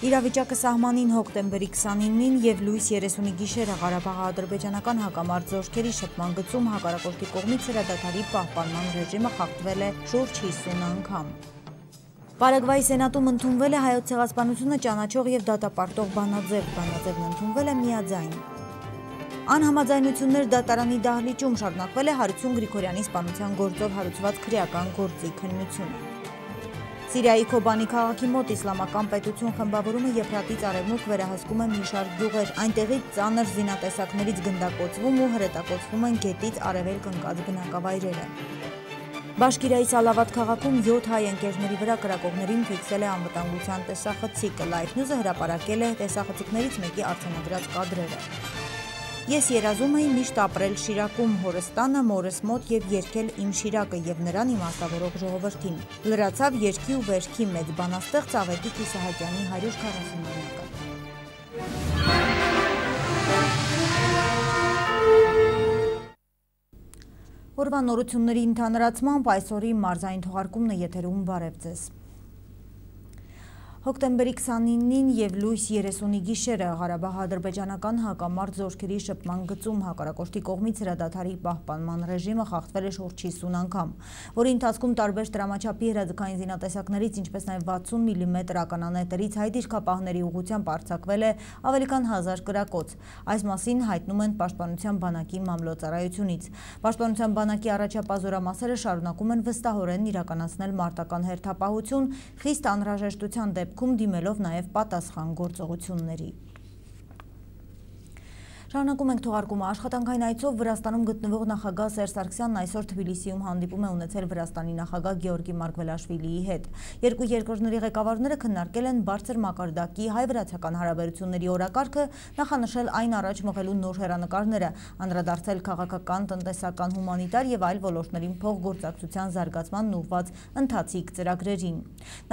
Իրավիճակը սահմանին հոկտեմբերի 29-ին և լույս 30-ի գիշերը Ղարաբաղի-ադրբեջանական հակամարտ զորքերի շփման գծում հակառակորդի կողմից հրադադարի պահպանման ռեժիմը խախտվել է շուրջ 50 անգամ։ Պարագվայի սենատում ընդունվել է հայոց ցեղասպանությունը ճանաչող և դատապարտող բանաձև, բանաձևն ընդունվել է միաձայն։ Անհամաձայնություններ դատարանի դահլիճում շարունակվել է Հարություն Գրիգորյանի սպանության գործով հարուցված քրեական գործի քննությունը։ Սիրիայի Քոբանի քաղաքի մոտ Իսլամական պետություն խմբավորումը Եփրատից արևմուտք վերահսկում է մի շարք գյուղեր, այնտեղից ծանր զինատեսակներից գնդակոծվում ու հրետակոծվում են գետից արևելք ընկած բնակավայրերը։ Բաշկիրայի Սալավաթ քաղաքում 7 հայ ընկերների վրա կրակողներին ֆիքսել է անվտանգության տեսախցիկ։ Live News-ը հրապարակել է տեսախցիկներից մեկի արձանագրած կադրերը։ Ես երազում էի միշտ ապրել Շիրակում, հորս տանը, մորս մոտ և երգել իմ Շիրակը և նրան իմաստավորող ժողովրդին։ Լրացավ երգի ու վերքի մեծ բանաստեղծ Ավետիք Իսահակյանի 140-ամյակը։ Օրվա նորությունների ընդհանրացմամբ այսօրի մարզային թողարկումն է եթերում, բարև ձեզ։ Հոկտեմբերի 29-ին և լույս 30-ի գիշերը Ղարաբաղ-ադրբեջանական հակամարտ զորքերի շփման գծում հակառակորդի կողմից հրադադարի պահպանման ռեժիմը խախտվել է շուրջ 50 անգամ, որի ընթացքում տարբեր տրամաչափի հրաձգային զինատեսակներից, ինչպես նաև 60 մմ ականանետերից հայ դիրքապահների ուղղությամբ արձակվել է ավելի քան 1000 կրակոց։ Այս մասին հայտնում են Պաշտպանության բանակի մամլոյցարայությունից։ Պաշտպանության բանակի առաջապահ զորամասերը շարունակում են վստահորեն իրականացնել մարտական հերթապահություն, խիստ անհրաժեշտության դեպքում դիմելով նաև պատասխան գործողությունների։ Շարունակում ենք թողարկումը աշխատանքային այցով Վրաստանում գտնվող նախագահ Սերժ Սարգսյանն այսօր Թբիլիսիում հանդիպում է ունեցել Վրաստանի նախագահ Գեորգի Մարգվելաշվիլիի հետ։ Երկու երկրների ղեկավարները քննարկել են բարձր մակարդակի հայ-վրացական հարաբերությունների օրակարգը, նախանշել այն առաջ մղելու նոր հեռանկարները, անդրադարձել քաղաքական, տնտեսական, հումանիտար և այլ ոլորտներին փոխգործակցության զարգացմանն ուղղված ընթացիկ ծրագրերին։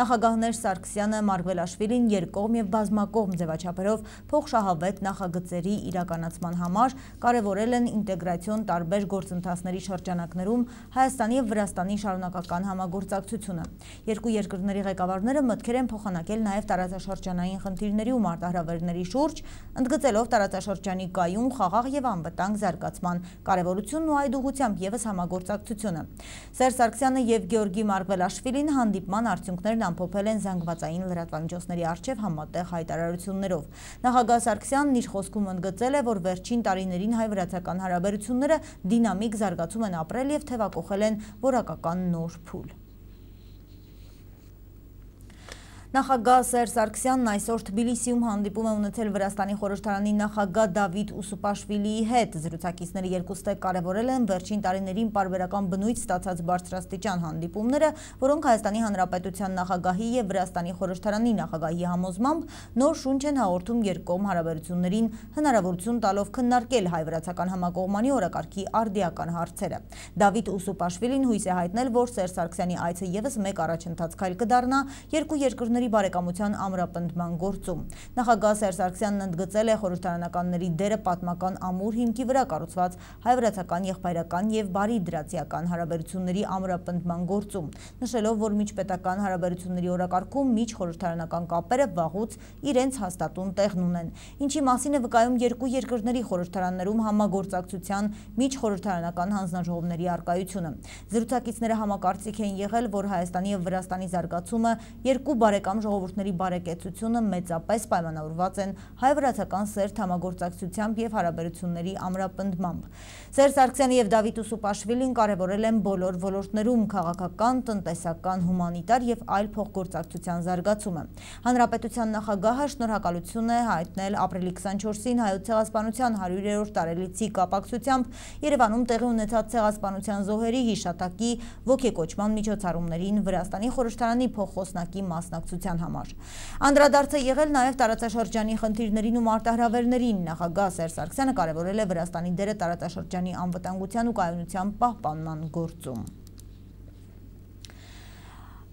Նախագահներ Սարգսյանը, Մարգվելաշվիլին երկկողմ և բազմակողմ ձևաչափերով փոխշահավետ նախագծերի իրականացման համար կարևորել են ինտեգրացիոն տարբեր գործընթացների շրջանակներում Հայաստանի և Վրաստանի շարունակական համագործակցությունը։ Երկու երկրների ղեկավարները մտքեր են փոխանակել նաև տարածաշրջանային խնդիրների ու մարտահրավերների շուրջ, ընդգծելով տարածաշրջանի կայուն, խաղաղ և անվտանգ զարգացման կարևորությունն ու այդ ուղղությամբ ևս համագործակցությունը։ Սերժ Սարգսյանը և Գեորգի Մարգվելաշվիլին հանդիպման արդյունքներն ամփոփել են զանգվածային լրատվամիջոցների առջև համատեղ հայտարարություններով։ Նախագահ Սարգսյանն իր խոսքում ընդգծել է, որ վերջին տարիներին հայ-վրացական հարաբերությունները դինամիկ զարգացում են ապրել և թևակոխել են որակական նոր փուլ։ Նախագահ Սերժ Սարգսյանն այսօր Թբիլիսիում հանդիպում է ունեցել Վրաստանի խորհրդարանի նախագահ Դավիթ Ուսուպաշվիլիի հետ։ Զրուցակիցները երկուստեք կարևորել են վերջին տարիներին պարբերական բնույթ ստացած բարձրաստիճան հանդիպումները, որոնք Հայաստանի Հանրապետության նախագահի և Վրաստանի խորհրդարանի նախագահի համոզմամբ նոր շունչ են հաղորդում երկկողմ հարաբերություններին, հնարավորություն տալով քննարկել հայ-վրացական համակողմանի օրակարգի արդիական հարցերը։ Դավիթ Ուսուպաշվիլին հույս է հայտնել, որ Սերժ Սարգսյանի այցը ևս մեկ առաջընթաց քայլ կդառնա երկու երկրների բարեկամության ամրապնդման գործում։ Նախագահ Սերժ Սարգսյանն ընդգծել է խորհրդարանականների դերը պատմական ամուր հիմքի վրա կառուցված հայ-վրացական եղբայրական և բարիդրացիական հարաբերությունների ամրապնդման գործում, նշելով, որ միջպետական հարաբերությունների օրակարգում միջխորհրդարանական կապերը վաղուց իրենց հաստատուն տեղն ունեն, ինչի մասին է վկայում երկու երկրների խորհրդարաններում համագործակցության միջխորհրդարանական հանձնաժողովների առկայությունը։ Զրուցակիցները համակարծիք են եղել, որ Հայաստանի և Վրաստանի զարգացումը, երկու բարեկամ ժողովուրդների բարեկեցությունը մեծապես պայմանավորված են հայ-վրացական սերտ համագործակցությամբ և հարաբերությունների ամրապնդմամբ։ Սերժ Սարգսյանը և Դավիթ Ուսուպաշվիլին կարևորել են բոլոր ոլորտներում քաղաքական, տնտեսական, հումանիտար և այլ փոխգործակցության զարգացումը։ Հանրապետության նախագահը շնորհակալություն է հայտնել ապրիլի 24-ին հայոց ցեղասպանության 100-րդ տարելիցի կապակցությամբ Երևանում տեղի ունեցած ցեղասպանության զոհերի հիշատակի ոգեկոչման միջոցառումներին Վրաստանի խորհրդարանի փոխխոսնակի մասնակցության համար։ Անդրադարձ է եղել նաև տարածաշրջանի խնդիրներին ու մարտահրավերներին։ Նախագահ Սերժ Սարգսյանը կարևորել է Վրաստանի դերը տարածաշրջանի անվտանգության ու կայունության պահպանման գործում։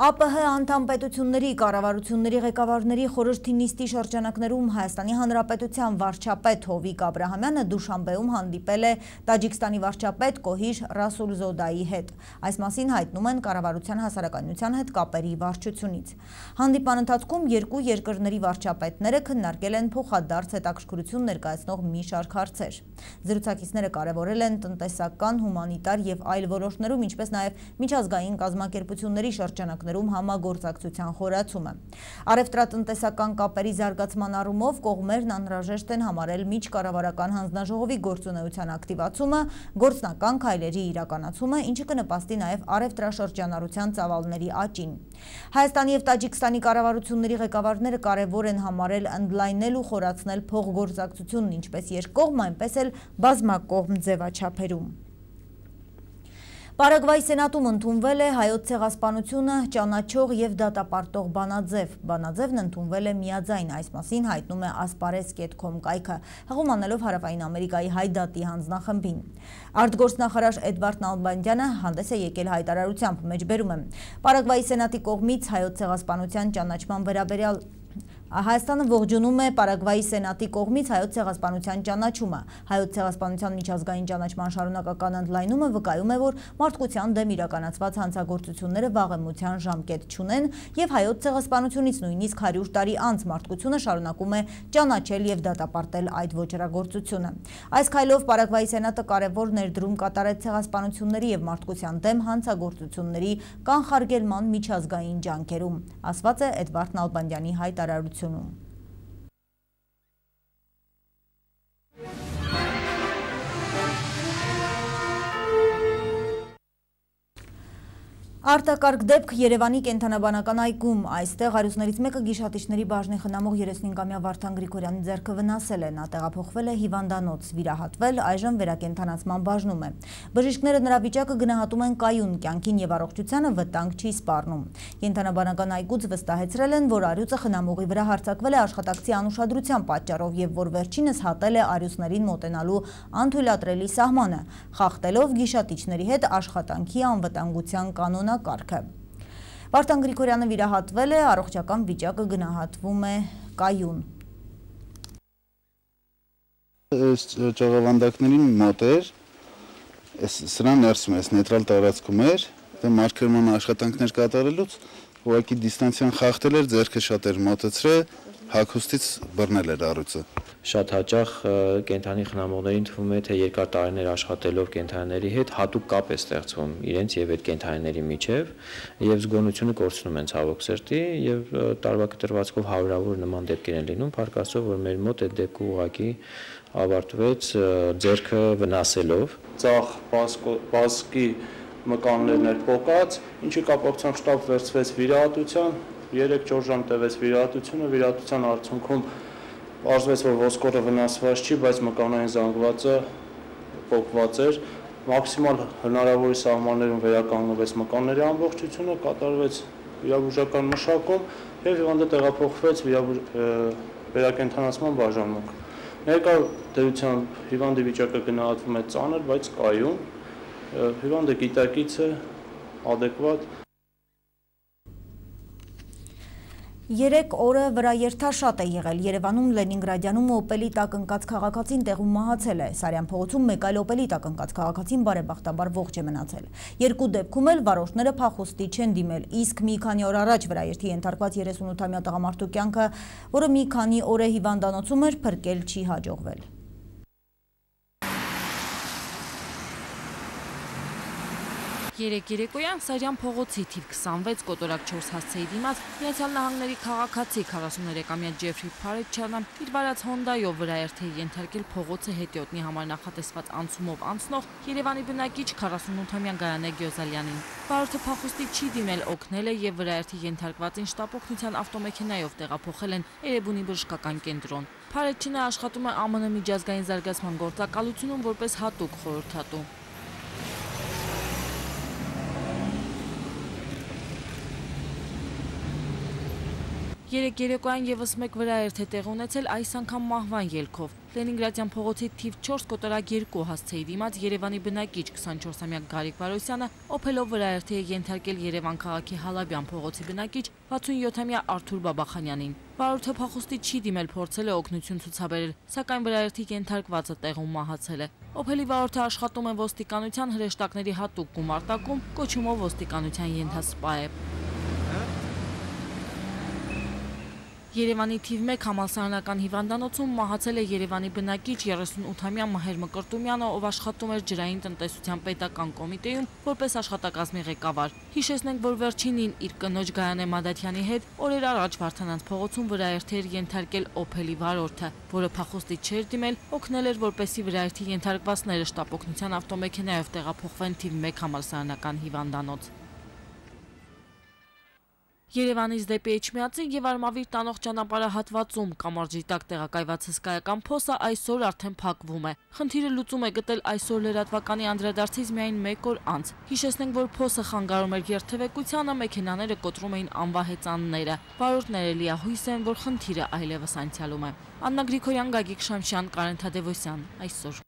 ԱՊՀ անդամ պետությունների կառավարությունների ղեկավարների խորհրդի նիստի շրջանակներում Հայաստանի Հանրապետության վարչապետ Հովիկ Աբրահամյանը Դուշանբեում հանդիպել է Տաջիկստանի վարչապետ Կոհիր Ռասուլզոդայի հետ։ Այս մասին հայտնում են կառավարության հասարակայնության հետ կապերի վարչությունից։ Հանդիպան ընթացքում երկու երկրների վարչապետները քննարկել են փոխադարձ հետաքրքրություն ներկայացնող մի շարք հարցեր։ Զրուցակիցները կարևորել են տնտեսական, հումանիտար եւ այլ ոլորտներում, ինչպես նաեւ միջազգային կազմակերպությունների շրջանակներում համագործակցության խորացումը։ Առևտրատնտեսական կապերի զարգացման առումով կողմերն անհրաժեշտ են համարել միջկառավարական հանձնաժողովի գործունեության ակտիվացումը, գործնական քայլերի իրականացումը, ինչը կնպաստի նաև առևտրաշրջանառության ծավալների աճին։ Հայաստանի եւ Տաջիկստանի կառավարությունների ղեկավարները կարևոր են համարել ընդլայնել ու խորացնել փոխգործակցությունն ինչպես երկկողմ, այնպես էլ բազմակողմ ձևաչափերում։ Պարագվայի սենատում ընդունվել է հայոց ցեղասպանությունը ճանաչող եւ դատապարտող բանաձև։ Բանաձևն ընդունվել է միաձայն, այս մասին հայտնում է aspares.com կայքը, հղում անելով Հարավային Ամերիկայի հայ դատի հանձնախմբին։ Արտգործնախարար Էդվարդ Նալբանդյանը հանդես է եկել հայտարարությամբ, մեջբերում է. Պարագվայի սենատի կողմից հայոց ցեղասպանության ճանաչման վերաբերյալ Հայաստանը ողջունում է Պարագվայի սենատի կողմից հայոց ցեղասպանության ճանաչումը։ Հայոց ցեղասպանության միջազգային ճանաչման շարունակական ընդլայնումը վկայում է, որ մարդկության դեմ իրականացված հանցագործությունները վաղեմության ժամկետ չունեն եւ հայոց ցեղասպանությունից նույնիսկ 100 տարի անց մարդկությունը շարունակում է ճանաչել եւ դատապարտել այդ ոճրագործությունը։ Այս քայլով Պարագվայի սենատը կարևոր ներդրում կատարեց ցեղասպանությունների եւ մարդկության դեմ հանցագործությունների կանխարգելման միջազգային ջանքերում, ասված է Էդվարդ Նալբանդյանի հայտարարությունում։ Արտակարգ դեպք Երևանի կենդանաբանական այգում, այստեղ առյուծներից մեկը գիշատիչների բաժնի խնամող 35-ամյա Վարդան Գրիգորյանի ձեռքը վնասել է, նա տեղափոխվել է հիվանդանոց, վիրահատվել, այժմ վերակենդանացման բաժնում է։ Բժիշկները նրա վիճակը գնահատում են կայուն, կյանքին եւ առողջությանը վտանգ չի սպառնում։ Կենդանաբանական այգուց վստահեցրել են, որ առյուծը խնամողի վրա հարձակվել է աշխատակցի անուշադրության պատճառով եւ որ վերջինս հատել է առյուծներին մոտենալու անթույլատրելի սահմանը, խախտելով գիշատիչների հետ աշխատանքի անվտանգության կանոնակարգը։ Վարդան Գրիգորյանը վիրահատվել է, առողջական վիճակը գնահատվում է կայուն։ Այս ճաղավանդակներին մոտ էր, սրան ներսում է, նեյտրալ տարածքում էր, մարգարման աշխատանքներ կատարելուց ուղղակի դիստանցիան խախտել էր, ձեռքը շատ էր մոտեցրել, հագուստից բռնել էր առյուծը։ Շատ հաճախ կենդանի խնամողներին թվում է, թե երկար տարիներ աշխատելով կենդանիների հետ հատուկ կապ է ստեղծվում իրենց եւ այդ կենդանիների միջև եւ զգոնությունը կորցնում են ցավոք սրտի եւ տարվա կտրվածքով հարյուրավոր նման դեպքեր են լինում, փառք Աստծո, որ մեր մոտ այդ դեպքը ուղղակի ավարտվեց ձեռքը վնասելով, ցախ բասկի մկաններն էր պոկած, ինչի կապակցությամբ շտապ վերցվեց վիրահատության, 3-4 ժամ տևեց վիրահատությունը, վիրահատության արդյունքում պարզվեց, որ ոսկորը վնասված չի, բայց մկանային զանգվածը պոկված էր, մաքսիմալ հնարավորի սահմաններում վերականգնվեց մկանների ամբողջությունը, կատարվեց վիրաբուժական մշակում եւ հիվանդը տեղափոխվեց վերակենդանացման բաժանմունք։ Ներկա դեպությամբ հիվանդի վիճակը գնահատվում է ծանր, բայց կայուն, հիվանդը գիտակից է, adekvat։ 3 օրը վրաերթաշատ է եղել Երևանում, Լենինգրադյանում օպելի տակ ընկած քաղաքացին տեղում մահացել է, Սարյան փողոցում մեկ այլ օպելի տակ ընկած քաղաքացին բարեբախտաբար ողջ է մնացել։ Երկու դեպքում էլ վարորդները փախուստի չեն դիմել, իսկ մի քանի օր առաջ վրաերթի ենթարկված 38-ամյա տղամարդու կյանքը, որը մի քանի օր է հիվանդանոցում էր, փրկել չի հաջողվել։ Երեկ երեկոյան Սարյան փողոցի թիվ 26 կոտորակ 4 հասցեի դիմաց Միացյալ Նահանգների քաղաքացի 43-ամյա Ջեֆրի Փարեչյանը իր վարած հոնդայով վրաերթի ենթարկել փողոցը հետիոտնի համար նախատեսված անցումով անցնող Երևանի բնակիչ 48-ամյա Գայանե Գյոզալյանին։ Վարորդը փախուստի չի դիմել, օգնել է եւ վրաերթի ենթարկվածին շտապօգնության ավտոմեքենայով տեղափոխել են Էրեբունի բժշկական կենտրոն։ Փարեչյանը աշխատում է ԱՄՆ միջազգային զարգացման գործակալությունում որպես հատուկ խորհրդատու։ Երեկ երեկոյան եւս մեկ վրաերթ է տեղ ունեցել այս անգամ մահվան ելքով։ Լենինգրադյան փողոցի թիվ 4 կոտորակ 2 հասցեի դիմաց Երևանի բնակիչ 24-ամյա Գարիկ Վարոսյանը օփելով վրաերթի է ենթարկել Երևան քաղաքի Հալաբյան փողոցի բնակիչ 67-ամյա Արթուր Բաբախանյանին։ Վարորդը փախուստի չի դիմել, փորձել է օգնություն ցուցաբերել, սակայն վրաերթի ենթարկվածը տեղում մահացել է։ Օփելի վարորդը աշխատում է ոստիկանության հրեշտակների հատուկ գումարտակում, կոչումով ոստիկանության ենթասպա է։ Երևանի թիվ 1 համալսարանական հիվանդանոցում մահացել է Երևանի բնակիչ 38-ամյա Մհեր Մկրտումյանը, ով աշխատում էր ջրային տնտեսության պետական կոմիտեում որպես աշխատակազմի ղեկավար։ Հիշեցնենք, որ վերջինին իր կնոջ Գայանե Մադաթյանի հետ օրեր առաջ Վարդանանց փողոցում վրաերթի էր ենթարկել օփելի վարորդը, որը փախուստի չէր դիմել, օգնել էր, որպեսզի վրաերթի ենթարկվածները շտապօգնության ավտոմեքենայով տեղափոխվեն թիվ 1 համալսարանական հիվանդանոց։ Երևանից դեպի Էջմիածին եւ Արմավիր տանող ճանապարհահատվածում կամրջի տակ տեղակայված հսկայական փոսը այսօր արդեն փակվում է։ Խնդիրը լուծում է գտել այսօր լրատվականի անդրադարձից միայն 1 օր անց։ Հիշեցնենք, որ փոսը խանգարում էր երթևեկությանը, մեքենաները կոտրում էին անվահեծանները։ Վարորդները լիահույս են, որ խնդիրը այլևս անցյալում է։ Աննա Գրիգորյան, Գագիկ Շամշյան, Կարեն Թադևոսյան, այսօր։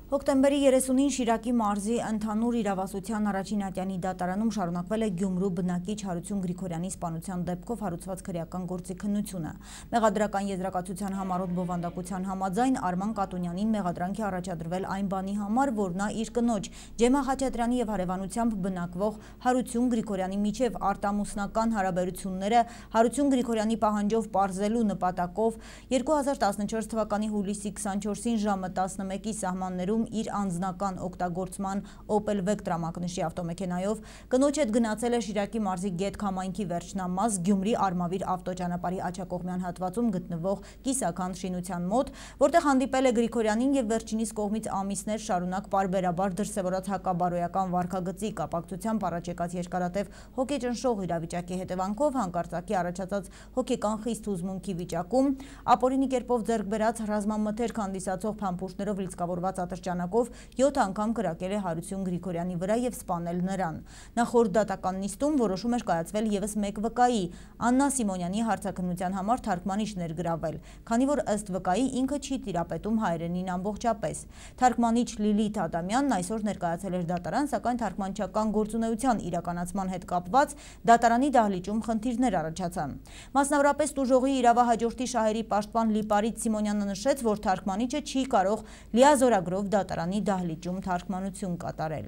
Հոկտեմբերի 30-ին Շիրակի մարզի ընդհանուր իրավասության առաջին ատյանի դատարանում շարունակվել է Գյումրու բնակիչ Հարություն Գրիգորյանի սպանության դեպքով հարուցված քրեական գործի քննությունը։ Մեղադրական եզրակացության համառոտ բովանդակության համաձայն Արման Կատունյանին մեղադրանք է առաջադրվել այն բանի համար, որ նա իր կնոջ Ջեմա Խաչատրյանի եւ հարևանությամբ բնակվող Հարություն Գրիգորյանի միջև արտամուսնական հարաբերությունները Հարություն Գրիգորյանի պահանջով պարզելու նպատակով 2014 թվականի հուլիսի 24-ին ժամը 11-ի սահմաններում իր անձնական օգտագործման Opel Vectra մակնիշի ավտոմեքենայով կնոջ հետ գնացել է Շիրակի մարզի Գետք համայնքի վերջնամաս Գյումրի Արմավիր ավտոճանապարհի աջակողմյան հատվածում գտնվող կիսական շինության մոտ, որտեղ հանդիպել է Գրիգորյանին եւ վերջինիս կողմից ամիսներ շարունակ պարբերաբար դրսևորած հակաբարոյական վարքագծի կապակցությամբ առաջեկած երկարատև հոգեճնշող իրավիճակի հետևանքով հանկարծակի առաջացած հոգեկան խիստ հուզմունքի վիճակում ապօրինի կերպով ձեռք բերած ռազմամթերք հանդիսացող փամփուշտներով լիցքավորված ճանակով 7 անգամ կրակել է Հարություն Գրիգորյանի վրա եւ սպանել նրան։ Նախորդ դատական նիստում որոշում էր կայացվել եւս մեկ վկայի՝ Աննա Սիմոնյանի հարցաքննության համար թարգմանիչ ներգրավել, քանի որ ըստ վկայի ինքը չի տիրապետում հայերենին ամբողջապես։ Թարգմանիչ Լիլիթ Ադամյանն այսօր ներկայացել էր դատարան, սակայն թարգմանչական գործունեության իրականացման հետ կապված դատարանի դահլիճում խնդիրներ առաջացան։ Մասնավորապես տուժողի իրավահաջորդի շահերի պաշտպան Լիպարիտ Սիմոնյանը նշեց, որ թարգմանիչը չի կարող լիազորագրով դատարանի դահլիճում թարգմանություն կատարել։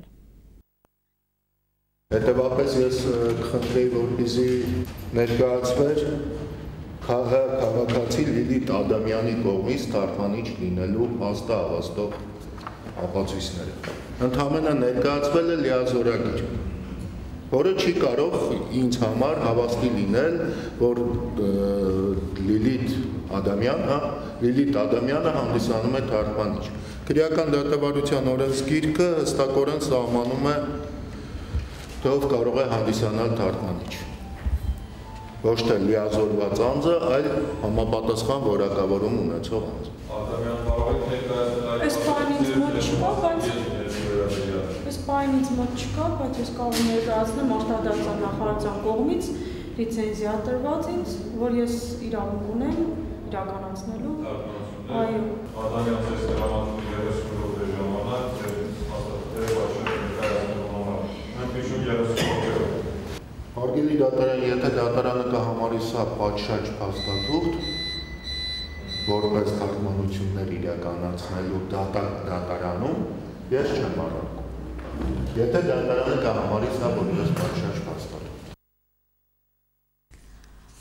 Հետևաբար ես կխնդրեի, որպեսզի ներկայացվեր քաղաքացի Լիլիթ Ադամյանի կողմից թարգմանիչ լինելու փաստահավաստող ապացույցները։ Ընդհանրապես ներկայացվել է լիազորագիր, որը չի կարող ինձ համար հավաստի լինել, որ Լիլիթ Ադամյանը հանդիսանում է թարգմանիչ։ Քրեական դատավարության օրենսգիրքը հստակորեն սահմանում է, թե ով կարող է հանդիսանալ թարգմանիչ։ Ոչ թե լիազորված անձը, այլ համապատասխան որակավորում ունեցող անձ։ Այս պայմանից մոտ չկա, բայց ես կարող եմ ներկայացնեմ արտադրության նախարարության կողմից լիցենզիա տրված ինձ, որ ես իրավունք ունեմ իրականացնելու։ Այո։ Հարգելի դատարան, եթե դատարանը կհամարի սա պատշաճ փաստաթուղթ, որպես թարգմանություններ իրականացնելու դատարանում, ես չեմ առարկում։ Եթե դատարանը կհամարի սա որպես պատշաճ փաստաթուղթ։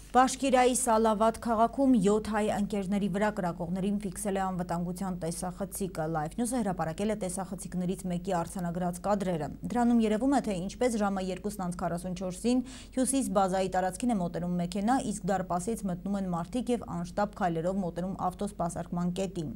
Բաշկիրայի Սալավատ քաղաքում 7 հայ ընկերների վրա կրակողներին ֆիքսել է անվտանգության տեսախցիկը։ Live News-ը հրապարակել է տեսախցիկներից մեկի արձանագրած կադրերը։ Դրանում երևում է, թե ինչպես ժամը 2:44-ին Հյուսիս բազայի տարածքին է մոտենում մեքենա, իսկ դարպասից մտնում են մարդիկ եւ անշտապ քայլերով մոտենում ավտոսպասարկման կետին։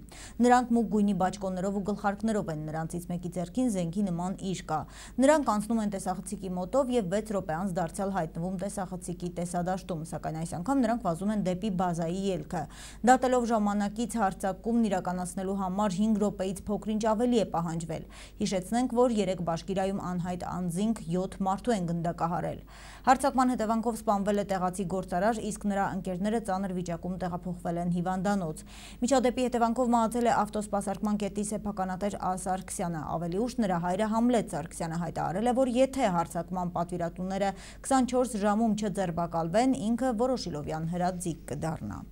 Նրանք մուգ գույնի բաճկոններով ու գլխարկներով են, նրանցից մեկի ձեռքին զենքի նման իր կա։ Նրանք անցնում են տեսախցիկի մոտով եւ 6 րոպե անց դարձյալ հայտնվում տեսախցիկի տեսադաշտում, սակայն այս այս անգամ նրանք վազում են դեպի բազայի ելքը։ Դատելով ժամանակից հարձակումն իրականացնելու համար 5 րոպեից փոքրինչ ավելի է պահանջվել։ Հիշեցնենք, որ 3 բաշկիրայում անհայտ անձինք 7 մարդու են գնդակահարել։ Հարձակման հետևանքով սպանվել է տեղացի գործարար, իսկ նրա ընկերները ծանր վիճակում տեղափոխվել են հիվանդանոց։ Միջադեպի հետևանքով մահացել է ավտոսպասարկման կետի սեփականատեր Ա. Սարգսյանը։ Ավելի ուշ նրա հայրը Համլետ Սարգսյանը հայտարարել է, որ եթե հարձակման պատվիրատուները 24 ժամում չձերբակալվեն, ինքը Որոշիլովյան հրաձիգ կդառնա։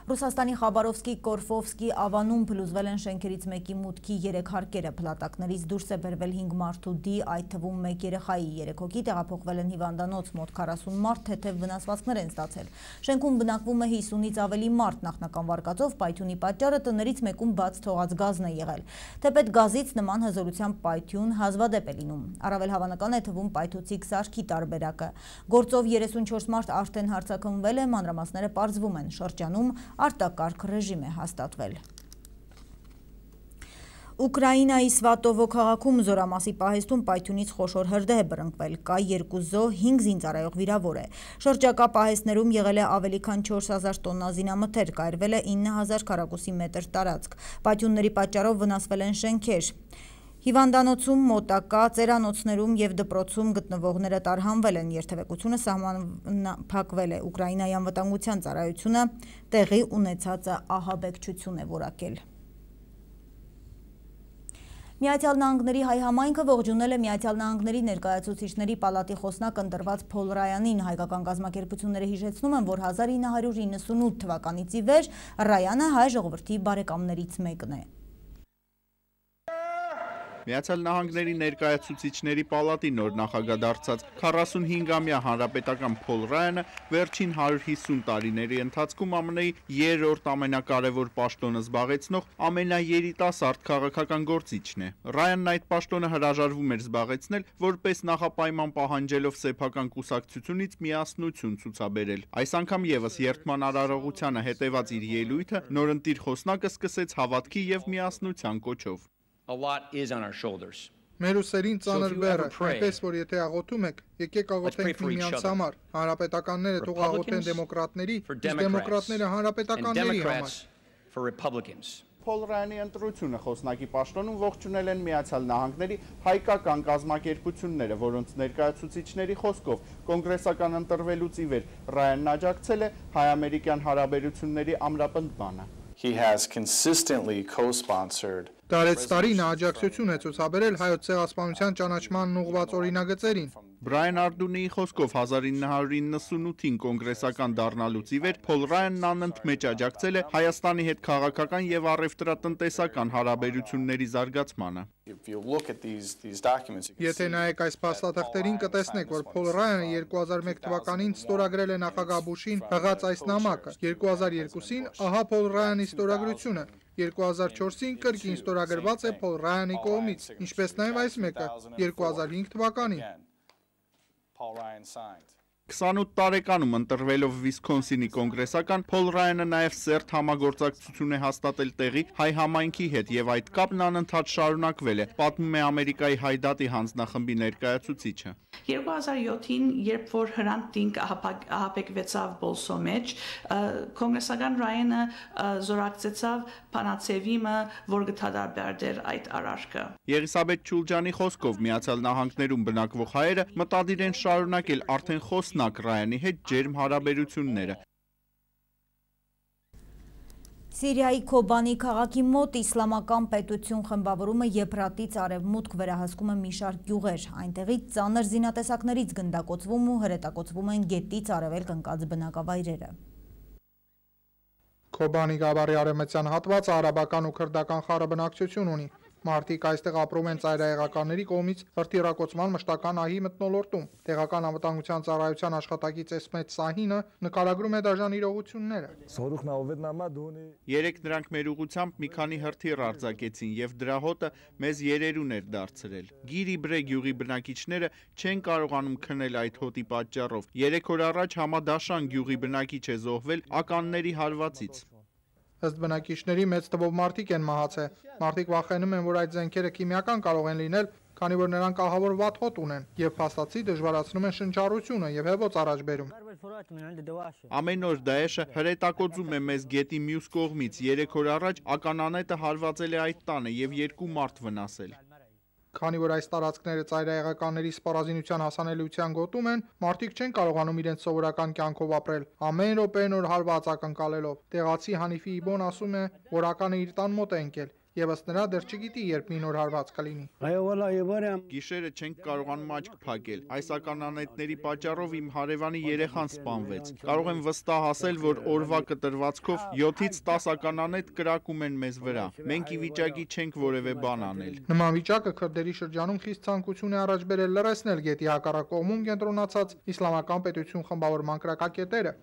Ռուսաստանի Խաբարովսկի Կորֆովսկի ավանում փլուզվել են շենքերից մեկի մուտքի 3 հարկերը, փլատակներից դուրս է բերվել 5 մարդու դի, այդ թվում 1 երեխայի, 3 հոգի տեղափոխվել են հիվանդանոց, մոտ 40 մարդ թեթև վնասվածքներ են ստացել։ Շենքում բնակվում է 50-ից ավելի մարդ, նախնական վարկածով պայթյունի պատճառը տներից մեկում բաց թողած գազն է եղել։ Թեպետ գազից նման հզորությամբ պայթյուն հազվադեպ է լինում։ Առավել հավանական է թվում պայթուցիկ սարքի տարբերակը։ Գործով 34 մարդ արդեն հարձակումվել է, մանրամասները պարզվում են, շրջանում արտակարգ ռեժիմ է հաստատվել։ Ուկրաինայի Սվատովո քաղաքում զորամասի պահեստում պայթյունից խոշոր հրդեհ է բռնկվել, կա 2 զոհ, 5 զինծառայող վիրավոր է։ Շրջակա պահեստներում եղել է ավելի քան 4000 տոննա զինամթերք, այրվել է 9000 քառակուսի մետր տարածք։ Պայթյունների պատճառով վնասվել են շենքեր։ Հիվանդանոցում, մոտակա ծերանոցներում և դպրոցում գտնվողները տարհանվել են, երթևեկությունը սահմանափակվել է։ Ուկրաինայի անվտանգության ծառայությունը տեղի ունեցածը ահաբեկչություն է որակել։ Միացյալ Նահանգների հայ համայնքը ողջունել է Միացյալ Նահանգների ներկայացուցիչների պալատի խոսնակ ընտրված Փոլ Ռայանին։ Հայկական կազմակերպությունները հիշեցնում են, որ 1998 թվականից ի վեր Ռայանը հայ ժողովրդի բարեկամներից մեկն է։ Միացյալ Նահանգների ներկայացուցիչների պալատի նոր նախագահ դարձած 45-ամյա հանրապետական Փոլ Ռայանը վերջին 150 տարիների ընթացքում ԱՄՆ-ի երրորդ ամենակարևոր պաշտոնը զբաղեցնող ամենաերիտասարդ քաղաքական գործիչն է։ Ռայանն այդ պաշտոնը հրաժարվում էր զբաղեցնել, որպես նախապայման պահանջելով սեփական կուսակցությունից միասնություն ցուցաբերել։ Այս անգամ եւս երդման արարողությանը հետևած իր ելույթը նորընտիր խոսնակը սկսեց հավատքի եւ միասնության կոչով։ A lot is on our shoulders. Մեր ուսերին ծանր բեռ է, այնպես որ եթե աղոթում եք, եկեք աղոթենք միմյանց համար, հանրապետականները թող աղոթեն դեմոկրատների, իսկ դեմոկրատները հանրապետականների համար։ Փոլ Ռայանի ընտրությունը խոսնակի պաշտոնում ողջունել են Միացյալ Նահանգների հայկական կազմակերպությունները, որոնց ներկայացուցիչների խոսքով կոնգրեսական ընտրվելուց ի վեր Ռայանն աջակցել է հայ-ամերիկյան հարաբերությունների ամրապնդմանը։ He has consistently co-sponsored Տարեց տարի նա աջակցություն է ցուցաբերել հայոց ցեղասպանության ճանաչմանն ուղղված օրինագծերին։ Բրայան Արդունիի խոսքով 1998-ին կոնգրեսական դառնալուց ի վեր Փոլ Ռայանն անընդմեջ աջակցել է Հայաստանի հետ քաղաքական եւ առևտրատնտեսական հարաբերությունների զարգացմանը։ Եթե նայեք այս փաստաթղթերին կտեսնեք, որ Փոլ Ռայանը 2001 թվականին ստորագրել է նախագահ Բուշին հղած այս նամակը, 2002-ին ահա Փոլ Ռայանի ստորագրությունը, 2004-ին կրկին ստորագրված է Փոլ Ռայանի կողմից, ինչպես նաև այս մեկը 2005 թվականին։ 28 տարեկանում ընտրվելով Վիսքոնսինի կոնգրեսական, Փոլ Ռայանը նաև սերտ համագործակցություն է հաստատել տեղի հայ համայնքի հետ եւ այդ կապն անընդհատ շարունակվել է, պատմում է Ամերիկայի Հայ դատի հանձնախմբի ներկայացուցիչը։ 2007-ին, երբ որ Հրանտ Դինք ահաբեկվեցավ Բոլսո մեջ, կոնգրեսական Ռայանը զորակցեցավ Փանացևիմը, որ գտադարբերդեր այդ արարքը։ Եղիսաբեթ Չուլջանի խոսքով Միացյալ Նահանգներում բնակվող հայերը մտադիր են շարունակել արդեն խոսնակ Ռայանի հետ ջերմ հարաբերությունները։ Սիրիայի Քոբանի քաղաքի մոտ իսլամական պետություն խմբավորումը Եփրատից արևմուտք վերահսկում է մի շարք գյուղեր, այնտեղից ծանր զինատեսակներից գնդակոծվում ու հրետակոծվում են գետից արևելք ընկած բնակավայրերը։ Քոբանի գավառի արևմտյան հատվածը արաբական ու քրդական խառը բնակչություն ունի։ Մարդիկ այստեղ ապրում են ծայրահեղականների կողմից հրթիռակոծման մշտական ահի մթնոլորտում։ Տեղական անվտանգության ծառայության աշխատակից Էսմետ Սահինը նկարագրում է դաժան իրողությունները։ Երեք նրանք մեր ուղությամբ մի քանի հրթիռ արձակեցին եւ դրա հոտը մեզ երերուն էր դարձրել։ Գիրիբրե գյուղի բնակիչները չեն կարողանում քնել այդ հոտի պատճառով։ 3 օր առաջ Համադաշան գյուղի բնակիչ է զոհվել ականների հարվածից։ Ըստ բնակիչների մեծ թվով մարդիկ են մահացել։ Մարդիկ վախենում են, որ այդ զենքերը քիմիական կարող են լինել, քանի որ նրանք ահավոր վատ հոտ ունեն եւ փաստացի դժվարացնում են շնչառությունը եւ հեվոց առաջ բերում։ Ամեն օր Դաեշը հրետակոծում է մեզ գետի մյուս կողմից։ 3 օր առաջ ականանետը հարվածել է այդ տանը եւ 2 մարդ վնասել։ Քանի որ այս տարածքները ծայրահեղականների սպառազինության հասանելիության գոտում են, մարդիկ չեն կարողանում իրենց սովորական կյանքով ապրել, ամեն րոպե նոր հարված ակնկալելով։ Տեղացի Հանիֆի Իբոն ասում է, որ ականը իր տան մոտ է ընկել, եւ ըստ նրա դեռ չգիտի, երբ մի նոր հարված կլինի։ Գիշերը չենք կարողանում աչք փակել։ Այս ականանետների պատճառով իմ հարևանի երեխան սպանվեց։ Կարող եմ վստահ ասել, որ օրվա կտրվածքով 7-ից 10 ականանետ կրակում են մեզ վրա։ Մենք ի վիճակի չենք որևէ բան անել։ Նման վիճակը քրդերի շրջանում խիստ ցանկություն է առաջ բերել լրացնել գետի հակառակ կողմում կենտրոնացած իսլամական պետություն խմբավորման կրակակետերը։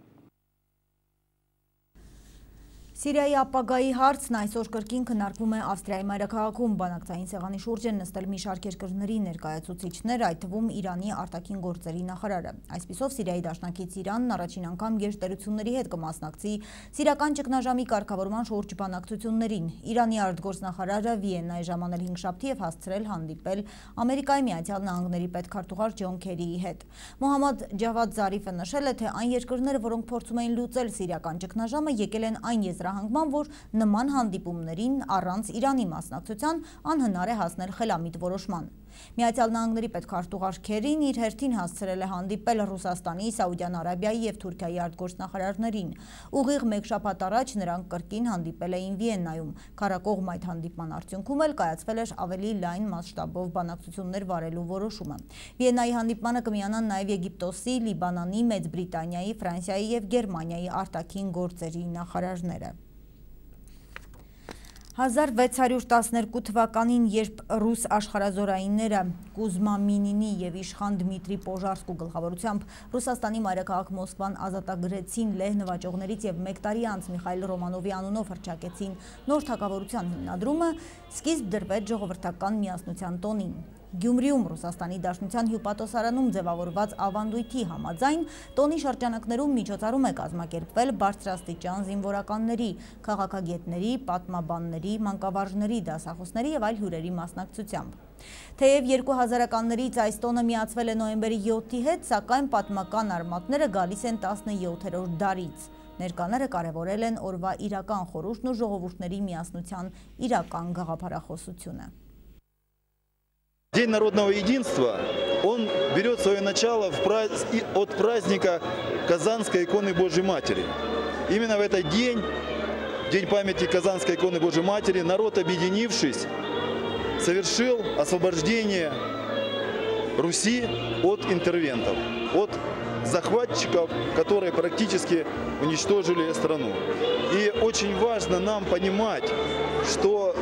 Սիրիայի ապագայի հարցն այսօր կրկին քննարկվում է Ավստրիայի մայրաքաղաքում։ Բանակցային սեղանի շուրջ են նստել մի շարք երկրների ներկայացուցիչներ, այդ թվում Իրանի արտաքին գործերի նախարարը։ Այսպիսով Սիրիայի դաշնակից Իրանն առաջին անգամ գերտերությունների հետ կմասնակցի սիրիական ճգնաժամի կարգավորման շուրջ բանակցություններին։ Իրանի արտգործնախարարը Վիեննայի ժամանել 5 եւ հասցրել հանդիպել Ամերիկայի Միացյալ Նահանգների պետքարտուղար Ջոն Քերիի հետ։ Մոհամմադ Ջավադ Զարիֆը նշել է, թե այն երկրները, որոնք փորձում էին լուծել սիրիական ճգնաժամը, եկել են այն հանգման, որ նման հանդիպումներին առանց Իրանի մասնակցության անհնար է հասնել խելամիտ որոշման։ Միացյալ Նահանգների պետքարտուղար Քերին իր հերթին հասցրել է հանդիպել Ռուսաստանի, Սաուդյան Արաբիայի եւ Թուրքիայի արտգործնախարարներին։ Ուղիղ մեկ շաբաթ առաջ նրանք կրկին հանդիպել էին Վիեննայում։ Քարակողմ այդ հանդիպման արդյունքում էլ կայացվել էր ավելի լայն մասշտաբով բանակցություններ վարելու որոշումը։ Վիեննայի հանդիպմանը կմիանան նաեւ Եգիպտոսի, Լիբանանի, Մեծ Բրիտանիայի, Ֆրանսիայի եւ Գերմանիայի արտաքին գործերի նախարարները։ 1612 թվականին, երբ ռուս աշխարհազորայինները Կուզմա Մինինի եւ իշխան Դմիտրի Պոժարսկու գլխավորությամբ Ռուսաստանի մայրաքաղաք Մոսկվան ազատագրեցին, լեհ նվաճողներից եւ մեկ տարի անց Միխայել Ռոմանովի անունով հռչակեցին նոր թագավորության հիմնադրումը, սկիզբ դրվեց ժողովրդական միասնության տոնին։ Գյումրիում Ռուսաստանի Դաշնության հյուպատոսարանում ձևավորված ավանդույթի համաձայն տոնի շրջանակներում միջոցառում է կազմակերպվել բարձրաստիճան զինվորականների, քաղաքագետների, պատմաբանների, մանկավարժների, դասախոսների եւ այլ հյուրերի մասնակցությամբ։ Թեև 2000-ականներից այս տոնը միացվել է նոյեմբերի 7-ի հետ, սակայն պատմական արմատները գալիս են 17-րդ դարից։ Ներկաները կարևորել են օրվա իրական խորհուրդն ու ժողովուրդների միասնության իրական գաղափարախոսությունը։ День народного единства, он берет свое начало от праздника Казанской иконы Божьей Матери. Именно в этот день, День памяти Казанской иконы Божьей Матери, народ, объединившись, совершил освобождение Руси от интервентов, от захватчиков, которые практически уничтожили страну. И очень важно нам понимать, что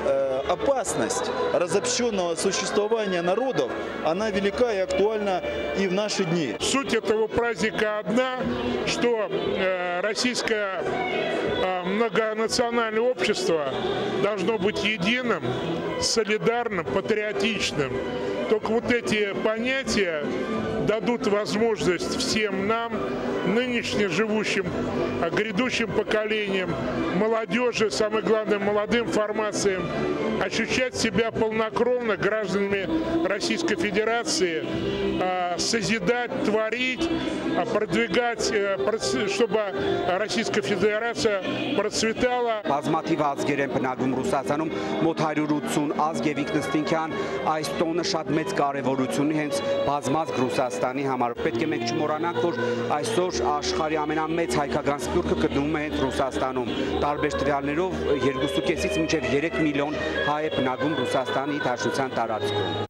опасность разобщенного существования народов, она велика и актуальна и в наши дни. Суть этого праздника одна, что российское многонациональное общество должно быть единым, солидарным, патриотичным. Только вот эти понятия дадут возможность всем нам, нынешне живущим, грядущим поколениям, молодежи, самое главное, молодым формациям, ощущать себя полнокровно гражданами Российской Федерации, созидать, творить, продвигать, чтобы Российская Федерация процветала. Բազմաթիվ ազգեր են բնակվում Ռուսաստանում, մոտ 180 ազգ եւ ինքնըստինքյան այս տոնը շատ մեծ կարեւորություն ունի հենց բազմազգ Ռուսաստանի համար։ Պետք է մենք չմոռանանք, որ այսօր աշխարհի ամենամեծ հայկական սփյուռքը գտնվում է հենց Ռուսաստանում։ Տարբեր տվյալներով 2.5-ից մինչև 3 միլիոն հայ է բնակվում Ռուսաստանի Դաշնության տարածքում։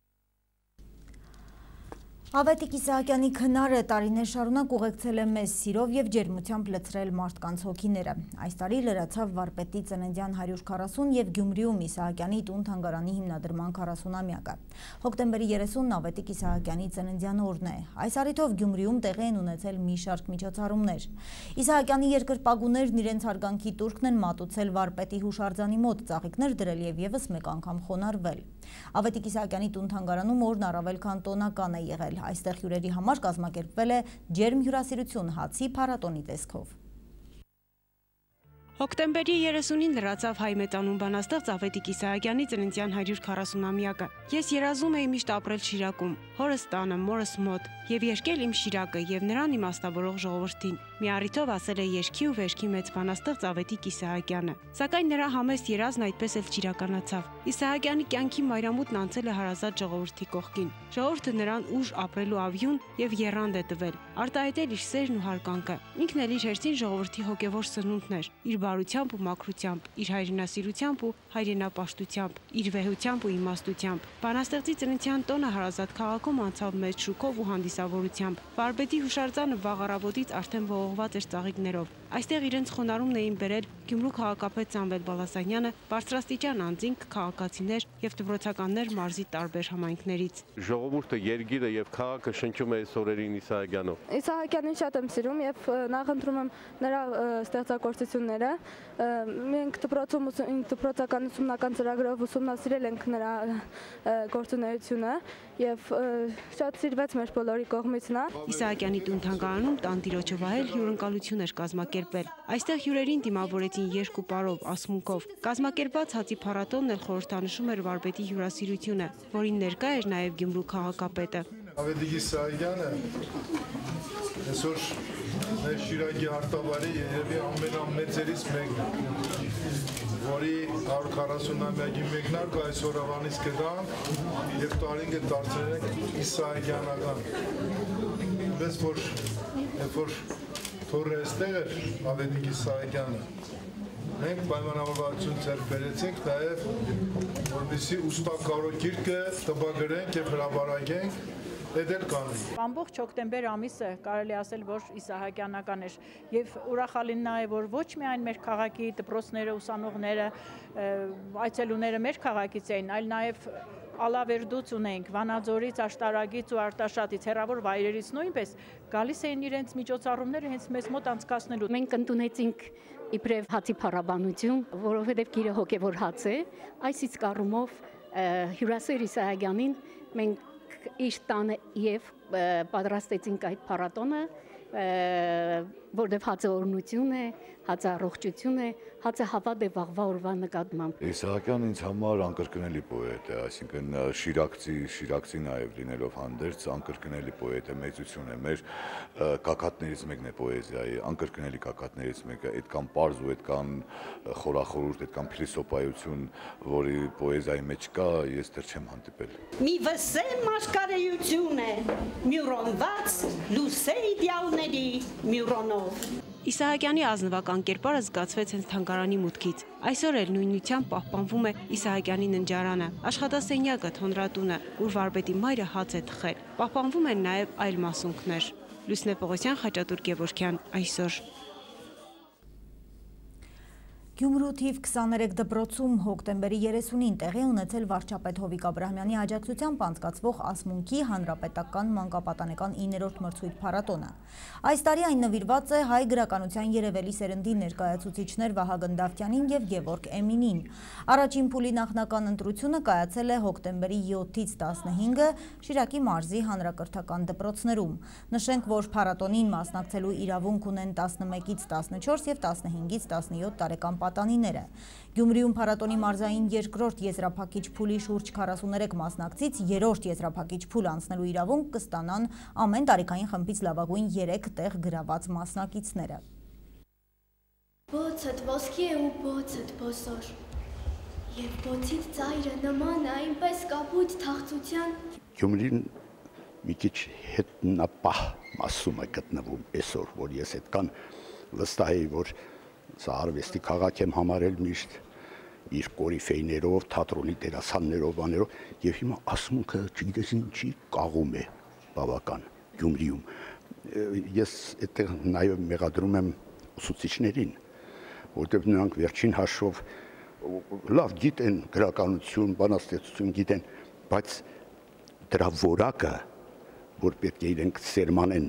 Ավետիք Իսահակյանի քնարը տարիներ շարունակ ուղեկցել է մեզ սիրով եւ ջերմությամբ լցրել մարդկանց հոգիները։ Այս տարի լրացավ վարպետի ծննդյան 140 եւ Գյումրիում Իսահակյանի տուն թանգարանի հիմնադրման 40-ամյակը։ Հոկտեմբերի 30-ն Ավետիք Իսահակյանի ծննդյան օրն է։ Այս առիթով Գյումրիում տեղի են ունեցել մի շարք միջոցառումներ։ Իսահակյանի երկրպագուներն իրենց հարգանքի տուրքն են մատուցել վարպետի հուշարձանի մոտ, ծաղիկներ դրել եւ եւս մեկ անգամ խոնարհվել։ Ավետիք Իսահակյանի տուն թանգարանում օրն առավել քան տոնական է եղել։ Այստեղ հյուրերի համար կազմակերպվել է ջերմ հյուրասիրություն հացի փառատոնի տեսքով։ Հոկտեմբերի 30-ին լրացավ հայ մեծանուն բանաստեղծ Ավետիք Իսահակյանի ծննդյան 140-ամյակը։ Ես երազում էի միշտ ապրել Շիրակում, հորս տանը, մորս մոտ, եւ երգել իմ Շիրակը եւ նրան իմաստավորող ժողովրդին։ Մի առիթով ասել է երգի ու վերջի մեծ բանաստեղծ Ավետիք Իսահակյանը։ Սակայն նրա համեստ երազն այդպես էլ չիրականացավ։ Իսահակյանի կյանքի մայրամուտն անցել է հարազատ ժողովրդի կողքին։ Ժողովուրդը նրան ուժ ապրելու ավյուն եւ եռանդ է տվել, արտահայտել իր սերն ու հարգանքը։ Ինքն էլ իր հերթին ժողովրդի հոգեվոր սնունդն էր, իր բարությամբ ու մաքրությամբ, իր հայրենասիրությամբ ու հայրենապաշտությամբ, իր վեհությամբ ու իմաստությամբ։ Բանաստեղծի ծննդյան տոնը հարազատ քաղաքում անցավ մեծ շուկով ու հանդիսավորությամբ։ Վարպետի հուշարձանը վաղ առավոտից արդեն ողողված էր ծաղիկներով։ Այստեղ իրենց խոնարհումն էին բերել Գյումրու քաղաքապետ Սամվել Բալասանյանը, բարձրաստիճան անձինք, քաղաքացիներ եւ դպրոցականներ մարզի տարբեր համայնքներից։ Ժողովուրդը երգիրը եւ քաղաքը շնչում է այս օրերին Իսահակյանով։ Իսահակյանին շատ եմ սիրում եւ նախընտրում եմ նրա ստեղծագործությունները։ Մենք դպրոցական ուսումնական ծրագրով ուսումնասիրել ենք նրա գործունեությունը եւ շատ սիրվեց մեր բոլորի կողմից նա։ Իսահակյանի տուն-թանգարանում տանտիրոջը վահել հյուրընկալություն էր կազմակերպել։ Այստեղ հյուրերին դիմավորեցին երկու պարով, ասմունքով։ Կազմակերպված հացի փառատոնն էլ խորհրդանշում էր վարպետի հյուրասիրությունը, որին ներկա էր նաև Գյումրու քաղաքապետը։ Ավետիք Իսահակյանը այսօր մեր Շիրակի արտավարի երևի ամենամեծերից մեկն է, որի 140-ամյակի մեկնարկը այսօր ավանից կդան եւ տարին կդարձնել ենք իսահակյանական։ Պես որ երբ որ թորը այստեղ էր Ավետիք Իսահակյանը, մենք պայմանավորվածություն ձեռք բերեցինք նաև որպեսզի ուստա կարողիրքը տպագրենք եւ հրապարակենք Ամբողջ հոկտեմբեր ամիսը կարելի ասել, որ իսահակյանական էր եւ ուրախալին նա է, որ ոչ միայն մեր քաղաքի դպրոցները, ուսանողները, այցելուները մեր քաղաքից էին, այլ նաեւ Ալավերդուց ունենք, Վանաձորից, Աշտարակից ու Արտաշատից, հեռավոր վայրերից նույնպես գալիս էին իրենց միջոցառումները հենց մեզ մոտ անցկացնելու։ Մենք ընդունեցինք իբրև հացի փառաբանություն, որովհետեւ գիրը հոգեվոր հաց է, այս իսկ առումով հյուրասեր Իսահակյանին մենք իր տանը եւ պատրաստեցինք այդ փառատոնը, որտեղ հացը օրհնություն է, հացը առողջություն է, հացը հավատ է վաղվա օրվա նկատմամբ։ Իսահակյանն ինձ համար անկրկնելի պոետ է, այսինքն շիրակցի նաև լինելով հանդերձ, անկրկնելի պոետ է, մեծություն է, մեր կակատներից մեկն է պոեզիայի, անկրկնելի կակատներից մեկը, այդքան պարզ ու այդքան խորախորուրդ, այդքան փիլիսոփայություն, որի պոեզիայի մեջ կա, ես դեռ չեմ հանդիպել։ Մի վսեմ մաշկարեություն է, մյուրոնված լուսե իդեալների մյուրոնով։ Իսահակյանի ազնվական կերպարը զգացվեց հենց թանգարանի մուտքից։ Այսօր էլ նույնությամբ պահպանվում է Իսահակյանի ննջարանը, աշխատասենյակը, թոնրատունը, ուր վարպետի մայրը հաց է թխել։ Պահպանվում են նաև այլ մասունքներ։ Լուսնե Պողոսյան, Խաչատուր Գևորգյան, այսօր։ Գյումրու թիվ 23 դպրոցում հոկտեմբերի 30-ին տեղի ունեցել վարչապետ Հովիկ Աբրահամյանի աջակցությամբ անցկացվող ասմունքի հանրապետական մանկապատանեկան 9-րդ մրցույթ փառատոնը։ Այս տարի այն նվիրված է հայ գրականության երևելի սերնդի ներկայացուցիչներ Վահագն Դավթյանին եւ Գևորգ Էմինին։ Առաջին փուլի նախնական ընտրությունը կայացել է հոկտեմբերի 7-ից 15-ը Շիրակի մարզի հանրակրթական դպրոցներում։ Նշենք, որ փառատոնին մասնակցելու իրավունք ունեն 11-ից 14 եւ 15-ից 17 տարեկան պատանիները։ Գյումրիում փառատոնի մարզային երկրորդ եզրափակիչ փուլի շուրջ 43 մասնակցից երրորդ եզրափակիչ փուլ անցնելու իրավունք կստանան ամեն տարիքային խմբից լավագույն 3 տեղ գրաված մասնակիցները։ Բոցդ ոսկի է ու բոցդ բոսոր, և բոցից ծայրը նման է այնպես կապույտ թաղծության։ Գյումրին մի քիչ հետնապահ մասում է գտնվում այսօր, որ ես այդքան վստահ էի, որ սա արվեստի քաղաք եմ համարել միշտ իր կորիֆեյներով, թատրոնի դերասաններով, բաներով, եւ հիմա ասմունքը չգիտես ինչի կաղում է բավական Գյումրիում։ Ես այդտեղ նաեւ մեղադրում եմ ուսուցիչներին, որտեղ նրանք վերջին հաշվով լավ գիտեն գրականություն, բանաստեղծություն գիտեն, բայց դրա որակը, որ պետք է իրենք սերմանեն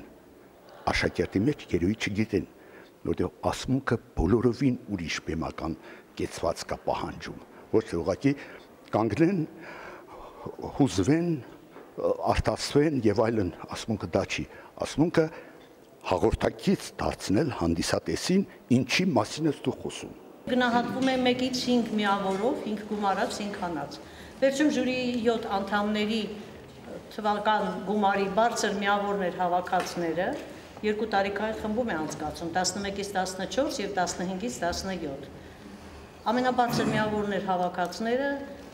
աշակերտի մեջ, երևի չգիտեն, որտեղ ասմունքը բոլորովին ուրիշ բեմական կեցված կա պահանջում, ոչ թե ուղղակի կանգնեն, հուզվեն, արտասվեն եւ այլն, ասմունքը դա չի, ասմունքը հաղորդակից դարձնել հանդիսատեսին, ինչի մասին ես դու խոսում։ Գնահատվում է 1-ից 5 միավորով, 5 գումարած, 5 հանած։ Վերջում ժյուրիի 7 անդամների թվական գումարի բարձր միավորներ հավաքածները 2 տարիքային խմբում է անցկացում 11-ից 14 եւ 15-ից 17։ Ամենաբարձր միավորներ հավաքածները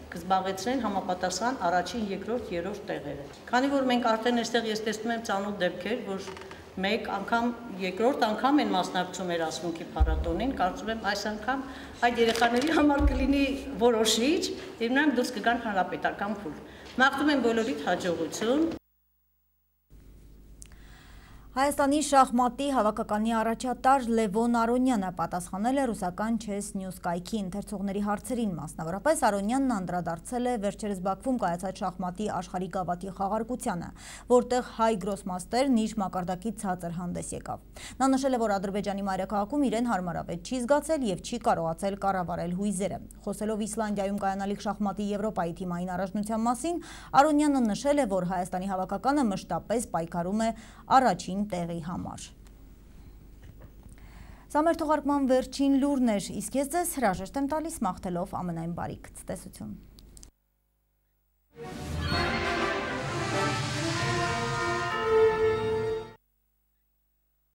կզբաղեցնեն համապատասխան առաջին, երկրորդ, երրորդ տեղերը։ Քանի որ մենք արդեն այստեղ ես տեսնում եմ ծանոթ դեպքեր, որ մեկ անգամ, երկրորդ անգամ են մասնակցում երասմունքի փառատոնին, կարծում եմ այս անգամ այդ երեխաների համար կլինի որոշիչ եւ նրանք դուրս կգան հանրապետական փուլ։ Մաղթում եմ բոլորիդ հաջողություն։ Հայաստանի շախմատի հավաքականի առաջատար Լևոն Արոնյանը պատասխանել է ռուսական Chess News կայքի ընթերցողների հարցերին, մասնավորապես Արոնյանն անդրադարձել է վերջերս Բաքվում կայացած շախմատի աշխարհի գավաթի խաղարկությանը, որտեղ հայ գրոսմաստերն իր մակարդակից ցածր հանդես եկավ։ Նա նշել է, որ Ադրբեջանի մայրաքաղաքում իրեն հարմարավետ չի զգացել եւ չի կարողացել կառավարել հույզերը։ Խոսելով Իսլանդիայում կայանալիք շախմատի Եվրոպայի թիմային առաջնության մասին, Արոնյանը նշել է, որ Հայաստանի հավաքականը մշտապես պայքարում է առաջին տեղի համար։ Սա մեր թողարկման վերջին լուրն էր, իսկ ես ձեզ հրաժեշտ եմ տալիս մաղթելով ամենայն բարիք ցտեսություն։